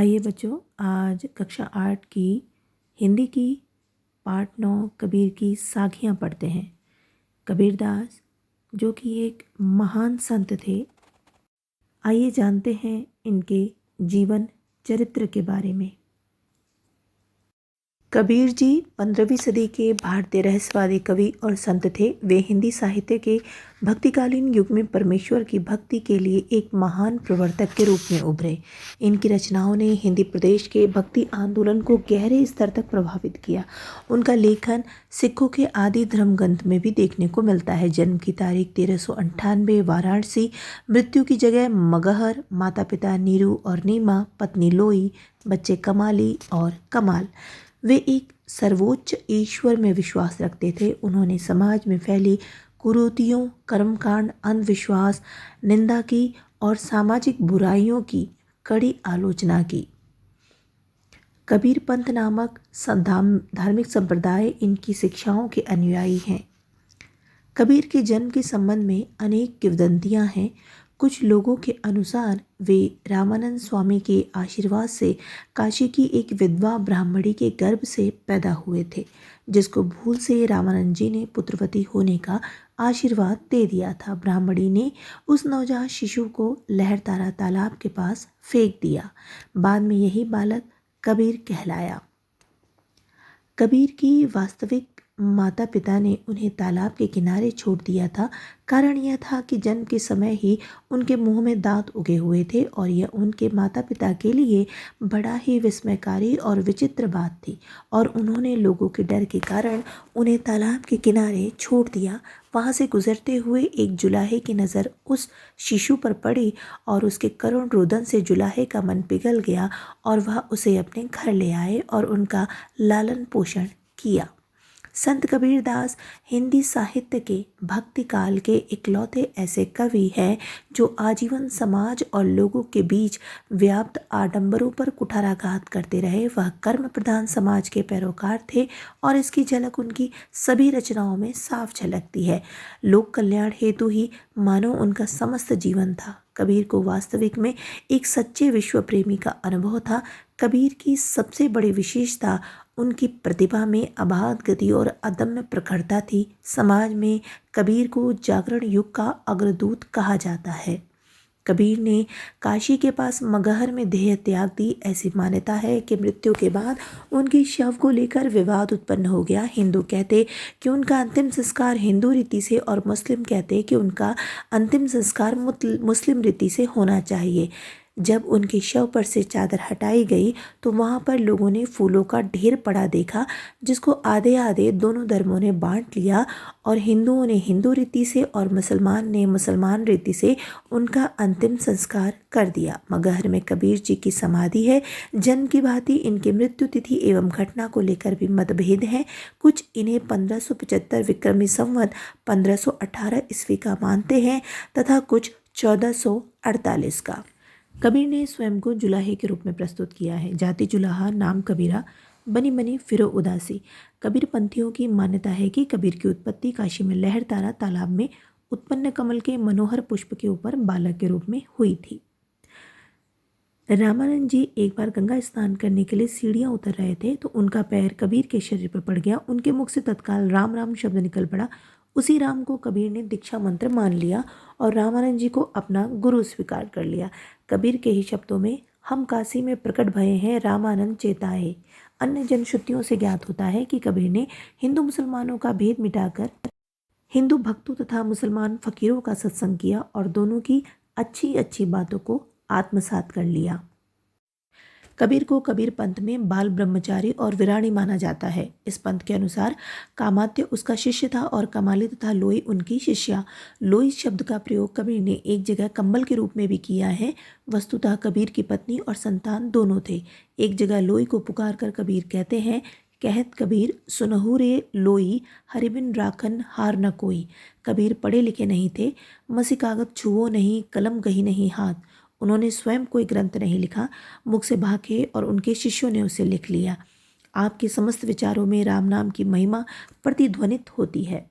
आइए बच्चों, आज कक्षा 8 की हिंदी की पाठ 9 कबीर की साखियाँ पढ़ते हैं। कबीरदास जो कि एक महान संत थे, आइए जानते हैं इनके जीवन चरित्र के बारे में। कबीर जी 15वीं सदी के भारतीय रहस्यवादी कवि और संत थे। वे हिंदी साहित्य के भक्तिकालीन युग में परमेश्वर की भक्ति के लिए एक महान प्रवर्तक के रूप में उभरे। इनकी रचनाओं ने हिंदी प्रदेश के भक्ति आंदोलन को गहरे स्तर तक प्रभावित किया। उनका लेखन सिखों के आदि धर्म ग्रंथ में भी देखने को मिलता है। जन्म की तारीख 1398 वाराणसी, मृत्यु की जगह मगहर, माता पिता नीरू और नीमा, पत्नी लोई, बच्चे कमाली और कमाल। वे एक सर्वोच्च ईश्वर में विश्वास रखते थे। उन्होंने समाज में फैली कुरीतियों, कर्मकांड, अंधविश्वास, निंदा की और सामाजिक बुराइयों की कड़ी आलोचना की। कबीर पंथ नामक धार्मिक संप्रदाय इनकी शिक्षाओं के अनुयायी हैं। कबीर के जन्म के संबंध में अनेक किंवदंतियां हैं। कुछ लोगों के अनुसार वे रामानंद स्वामी के आशीर्वाद से काशी की एक विधवा ब्राह्मणी के गर्भ से पैदा हुए थे, जिसको भूल से रामानंद जी ने पुत्रवती होने का आशीर्वाद दे दिया था। ब्राह्मणी ने उस नवजात शिशु को लहरतारा तालाब के पास फेंक दिया। बाद में यही बालक कबीर कहलाया। कबीर की वास्तविक माता पिता ने उन्हें तालाब के किनारे छोड़ दिया था। कारण यह था कि जन्म के समय ही उनके मुंह में दांत उगे हुए थे और यह उनके माता पिता के लिए बड़ा ही विस्मयकारी और विचित्र बात थी, और उन्होंने लोगों के डर के कारण उन्हें तालाब के किनारे छोड़ दिया। वहाँ से गुजरते हुए एक जुलाहे की नज़र उस शिशु पर पड़ी और उसके करुण रोदन से जुलाहे का मन पिघल गया और वह उसे अपने घर ले आए और उनका लालन पोषण किया। संत कबीरदास हिंदी साहित्य के भक्ति काल के इकलौते ऐसे कवि हैं जो आजीवन समाज और लोगों के बीच व्याप्त आडंबरों पर कुठाराघात करते रहे। वह कर्म प्रधान समाज के पैरोकार थे और इसकी झलक उनकी सभी रचनाओं में साफ झलकती है। लोक कल्याण हेतु ही मानो उनका समस्त जीवन था। कबीर को वास्तविक में एक सच्चे विश्व प्रेमी का अनुभव था। कबीर की सबसे बड़ी विशेषता उनकी प्रतिभा में अबाध गति और अदम्य प्रखरता थी। समाज में कबीर को जागरण युग का अग्रदूत कहा जाता है। कबीर ने काशी के पास मगहर में देह त्याग दी। ऐसी मान्यता है कि मृत्यु के बाद उनकी शव को लेकर विवाद उत्पन्न हो गया। हिंदू कहते कि उनका अंतिम संस्कार हिंदू रीति से और मुस्लिम कहते कि उनका अंतिम संस्कार मुस्लिम रीति से होना चाहिए। जब उनके शव पर से चादर हटाई गई तो वहाँ पर लोगों ने फूलों का ढेर पड़ा देखा, जिसको आधे आधे दोनों धर्मों ने बांट लिया और हिंदुओं ने हिंदू रीति से और मुसलमान ने मुसलमान रीति से उनका अंतिम संस्कार कर दिया। मगहर में कबीर जी की समाधि है। जन्म की भांति इनकी मृत्यु तिथि एवं घटना को लेकर भी मतभेद हैं। कुछ इन्हें 1575 विक्रमी संवत 1518 ईस्वी का मानते हैं तथा कुछ 1448 का। कबीर ने स्वयं को जुलाहे के रूप में प्रस्तुत किया है। जाति जुलाहा, नाम कबीरा, बनी बनी फिरो उदासी। कबीर पंथियों की मान्यता है कि कबीर की उत्पत्ति काशी में लहरतारा तालाब में उत्पन्न कमल के मनोहर पुष्प के ऊपर बालक के रूप में हुई थी। रामानंद जी एक बार गंगा स्नान करने के लिए सीढ़ियाँ उतर रहे थे तो उनका पैर कबीर के शरीर पर पड़ गया। उनके मुख से तत्काल राम राम शब्द निकल पड़ा। उसी राम को कबीर ने दीक्षा मंत्र मान लिया और रामानंद जी को अपना गुरु स्वीकार कर लिया। कबीर के ही शब्दों में, हम काशी में प्रकट भये हैं रामानंद चेताए। अन्य जनश्रुतियों से ज्ञात होता है कि कबीर ने हिंदू मुसलमानों का भेद मिटाकर हिंदू भक्तों तथा मुसलमान फकीरों का सत्संग किया और दोनों की अच्छी अच्छी बातों को आत्मसात कर लिया। कबीर को कबीर पंथ में बाल ब्रह्मचारी और विराणी माना जाता है। इस पंथ के अनुसार कामात्य उसका शिष्य था और कमाली तथा लोई उनकी शिष्या। लोई शब्द का प्रयोग कबीर ने एक जगह कंबल के रूप में भी किया है। वस्तुतः कबीर की पत्नी और संतान दोनों थे। एक जगह लोई को पुकार कर कबीर कहते हैं, कहत कबीर सुनहु रे लोई, हरिबिन राखन हार न कोई। कबीर पढ़े लिखे नहीं थे। मसी कागज छुओ नहीं, कलम गही नहीं हाथ। उन्होंने स्वयं कोई ग्रंथ नहीं लिखा, मुख से भाके और उनके शिष्यों ने उसे लिख लिया। आपके समस्त विचारों में राम नाम की महिमा प्रतिध्वनित होती है।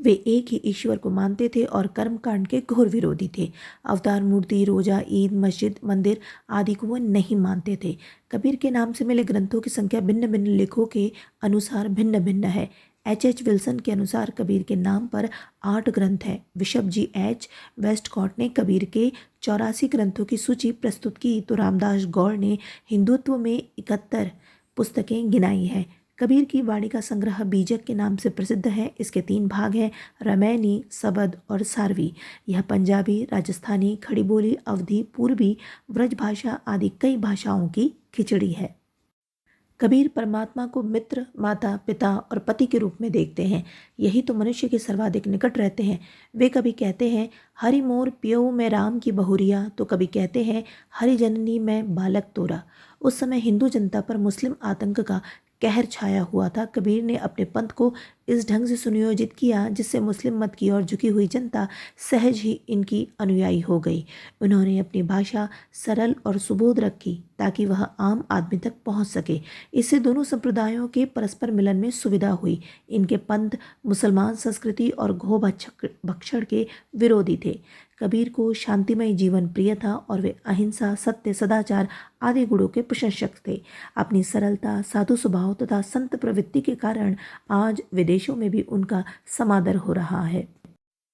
वे एक ही ईश्वर को मानते थे और कर्मकांड के घोर विरोधी थे। अवतार मूर्ति, रोजा, ईद, मस्जिद, मंदिर आदि को वो नहीं मानते थे। कबीर के नाम से मिले ग्रंथों की संख्या भिन्न भिन्न लेखों के अनुसार भिन्न भिन्न है। H. विल्सन के अनुसार कबीर के नाम पर 8 ग्रंथ हैं। Bishop G. H. वेस्टकॉट ने कबीर के 84 ग्रंथों की सूची प्रस्तुत की तो रामदास गौड़ ने हिंदुत्व में 71 पुस्तकें गिनाई हैं। कबीर की वाणी का संग्रह बीजक के नाम से प्रसिद्ध है। इसके 3 भाग हैं, रामायणी, सबद और सारवी। यह पंजाबी, राजस्थानी, खड़ी बोली, अवधी, पूर्वी, ब्रज भाषा आदि कई भाषाओं की खिचड़ी है। कबीर परमात्मा को मित्र, माता, पिता और पति के रूप में देखते हैं। यही तो मनुष्य के सर्वाधिक निकट रहते हैं। वे कभी कहते हैं हरि मोर पियो मैं राम की बहुरिया, तो कभी कहते हैं हरि जननी मैं बालक तोरा। उस समय हिंदू जनता पर मुस्लिम आतंक का कहर छाया हुआ था। कबीर ने अपने पंथ को इस ढंग से सुनियोजित किया जिससे मुस्लिम मत की ओर झुकी हुई जनता सहज ही इनकी अनुयायी हो गई। उन्होंने अपनी भाषा सरल और सुबोध रखी ताकि वह आम आदमी तक पहुंच सके। इससे दोनों संप्रदायों के परस्पर मिलन में सुविधा हुई। इनके पंथ मुसलमान संस्कृति और गो भक्षण के विरोधी थे। कबीर को शांतिमय जीवन प्रिय था और वे अहिंसा, सत्य, सदाचार आदि गुणों के प्रशंसक थे। अपनी सरलता, साधु स्वभाव तथा संत प्रवृत्ति के कारण आज विदेशों में भी उनका समादर हो रहा है।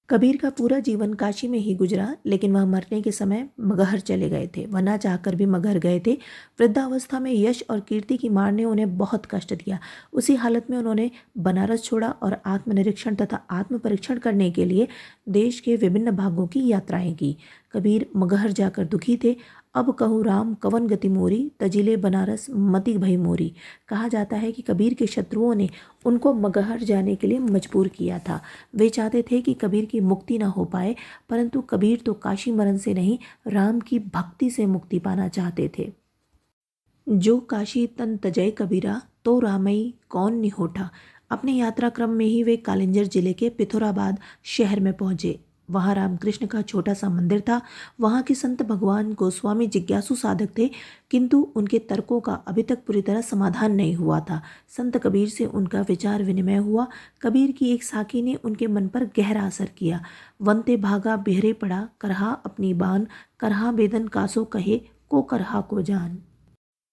कबीर का पूरा जीवन काशी में ही गुजरा, लेकिन वह मरने के समय मगहर चले गए थे। वह ना चाहकर भी मगहर गए थे। वृद्धावस्था में यश और कीर्ति की मार ने उन्हें बहुत कष्ट दिया। उसी हालत में उन्होंने बनारस छोड़ा और आत्मनिरीक्षण तथा आत्म परीक्षण करने के लिए देश के विभिन्न भागों की यात्राएं की। कबीर मगहर जाकर दुखी थे। अब कहूँ राम कवन गति मोरी, तजिले बनारस मति भई मोरी। कहा जाता है कि कबीर के शत्रुओं ने उनको मगहर जाने के लिए मजबूर किया था। वे चाहते थे कि कबीर की मुक्ति न हो पाए, परंतु कबीर तो काशी मरण से नहीं, राम की भक्ति से मुक्ति पाना चाहते थे। जो काशी तन तजय कबीरा, तो रामई कौन निहोठा। अपने यात्रा क्रम में ही वे कालिंजर जिले के पिथौराबाद शहर में पहुंचे। वहाँ रामकृष्ण का छोटा सा मंदिर था। वहाँ के संत भगवान गोस्वामी जिज्ञासु साधक थे, किंतु उनके तर्कों का अभी तक पूरी तरह समाधान नहीं हुआ था। संत कबीर से उनका विचार विनिमय हुआ। कबीर की एक साखी ने उनके मन पर गहरा असर किया। वनते भागा बिहरे पड़ा, करहा अपनी बान, करहा बेदन कासो कहे, को करहा को जान।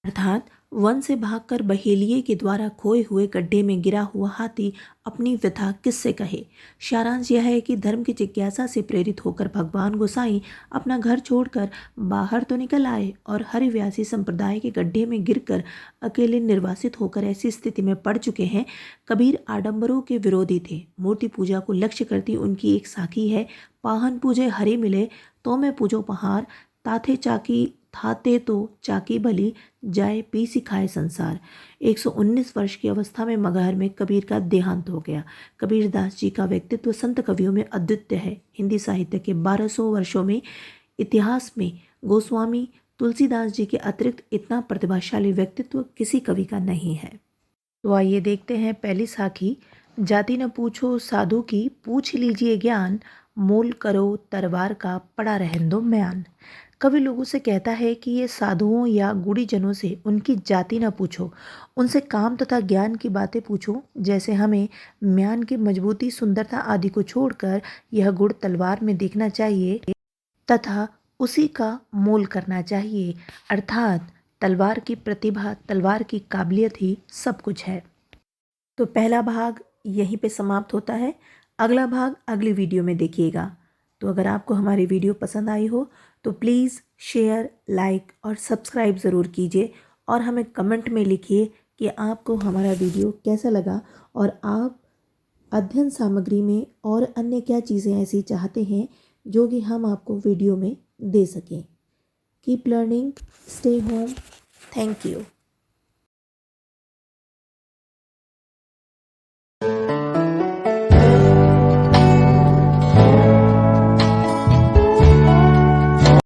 अर्थात वन से भागकर बहेलिये के द्वारा खोए हुए गड्ढे में गिरा हुआ हाथी अपनी व्यथा किससे कहे। सारांश यह है कि धर्म की जिज्ञासा से प्रेरित होकर भगवान गोसाई अपना घर छोड़कर बाहर तो निकल आए और हरिव्यासी संप्रदाय के गड्ढे में गिरकर अकेले निर्वासित होकर ऐसी स्थिति में पड़ चुके हैं। कबीर आडंबरों के विरोधी थे। मूर्ति पूजा को लक्ष्य करती उनकी एक साखी है, पाहन पूजे हरि मिले, तो मैं पूजो पहार, ताथे चाकी थाते तो चाकी भली, जाए पी सिखाए संसार। 119 वर्ष की अवस्था में मगहर में कबीर का देहांत हो गया। कबीर दास जी का व्यक्तित्व संत कवियों में अद्वितीय है। हिंदी साहित्य के 1200 वर्षों में इतिहास में गोस्वामी तुलसीदास जी के अतिरिक्त इतना प्रतिभाशाली व्यक्तित्व किसी कवि का नहीं है। तो आइए देखते हैं पहली साखी। जाति न पूछो साधु की, पूछ लीजिए ज्ञान, मोल करो तरवार का, पड़ा रहन दो म्यान। कवि लोगों से कहता है कि ये साधुओं या गुणीजनों से उनकी जाति न पूछो, उनसे काम तथा ज्ञान की बातें पूछो। जैसे हमें म्यान की मजबूती, सुंदरता आदि को छोड़कर यह गुण तलवार में देखना चाहिए तथा उसी का मोल करना चाहिए। अर्थात तलवार की प्रतिभा, तलवार की काबिलियत ही सब कुछ है। तो पहला भाग यहीं पे समाप्त होता है। अगला भाग अगली वीडियो में देखिएगा। तो अगर आपको हमारी वीडियो पसंद आई हो तो प्लीज़ शेयर, लाइक और सब्सक्राइब ज़रूर कीजिए और हमें कमेंट में लिखिए कि आपको हमारा वीडियो कैसा लगा और आप अध्ययन सामग्री में और अन्य क्या चीज़ें ऐसी चाहते हैं जो कि हम आपको वीडियो में दे सकें। Keep learning, stay home. Thank you.